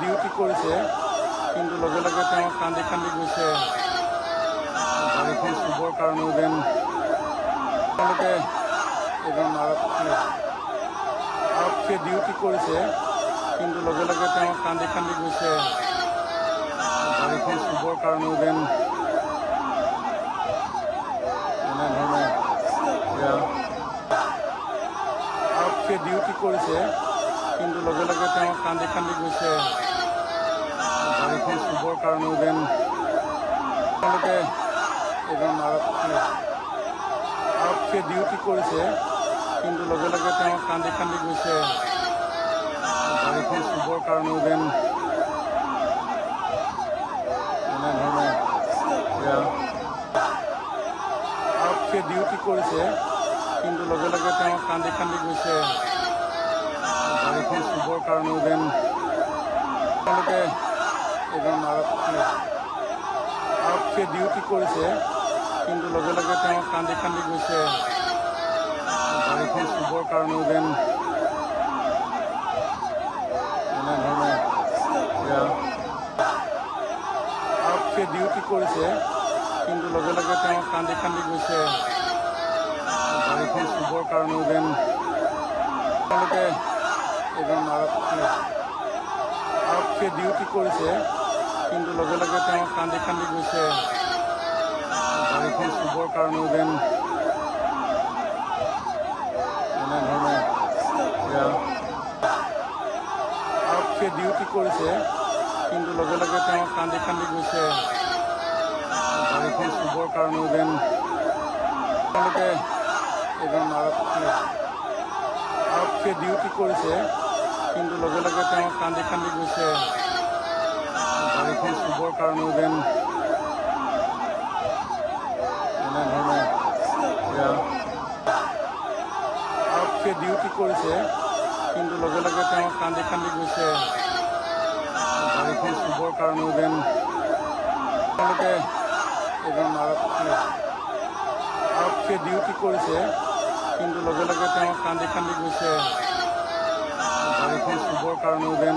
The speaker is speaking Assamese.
ডিউটি কৰিছে কিন্তু লগে লগে তেওঁ কান্দি কান্দি গৈছে গাড়ীখন চুবৰ কাৰণেও যেন তেওঁলোকে এজন আৰক্ষীয়ে ডিউটি কৰিছে কিন্তু লগে লগে তেওঁ কান্দি কান্দি গৈছে গাড়ীখন চুবৰ কাৰণেও যেন এনেধৰণে আৰক্ষীয়ে ডিউটি কৰিছে কিন্তু লগে লগে তেওঁ কান্দি কান্দি গৈছে গাড়ীখন চুবৰ কাৰণেও যেন তেওঁলোকে এজন আৰক্ষীয়ে ডিউটি কৰিছে কিন্তু লগে লগে তেওঁ কান্দি কান্দি গৈছে গাড়ীখন চুবৰ কাৰণেও যেন এনেধৰণে আৰক্ষীয়ে ডিউটি কৰিছে কিন্তু লগে লগে তেওঁ কান্দি কান্দি গৈছে গাড়ীখন চুবৰ কাৰণেও যেন তেওঁলোকে এজন আৰক্ষীয়ে ডিউটি কৰিছে কিন্তু লগে লগে তেওঁ কান্দি কান্দি গৈছে গাড়ীখন চুবৰ কাৰণেও যেন এনেধৰণে আৰক্ষীয়ে ডিউটি কৰিছে কিন্তু লগে লগে তেওঁ কান্দি কান্দি গৈছে গাড়ীখন চুবৰ কাৰণেও যেন তেওঁলোকে এজন আৰক্ষীয়ে ডিউটি কৰিছে কিন্তু লগে লগে তেওঁ কান্দি কান্দি গৈছে গাড়ীখন চুবৰ কাৰণেও যেন এনেধৰণে আৰক্ষীয়ে ডিউটি কৰিছে কিন্তু লগে লগে তেওঁ কান্দি কান্দি গৈছে গাড়ীখন চুবৰ কাৰণেও যেন তেওঁলোকে এজন আৰক্ষীয়ে ডিউটি কৰিছে কিন্তু লগে লগে তেওঁ কান্দি কান্দি গৈছে গাড়ীখন চুবৰ কাৰণেও যেন এনেধৰণে আৰক্ষীয়ে ডিউটি কৰিছে কিন্তু লগে লগে তেওঁ কান্দি কান্দি গৈছে গাড়ীখন চুবৰ কাৰণেও যেন তেওঁলোকে এজন আৰক্ষীয়ে ডিউটি কৰিছে কিন্তু লগে লগে তেওঁ কান্দি কান্দি গৈছে গাড়ীখন চুবৰ কাৰণেও যেন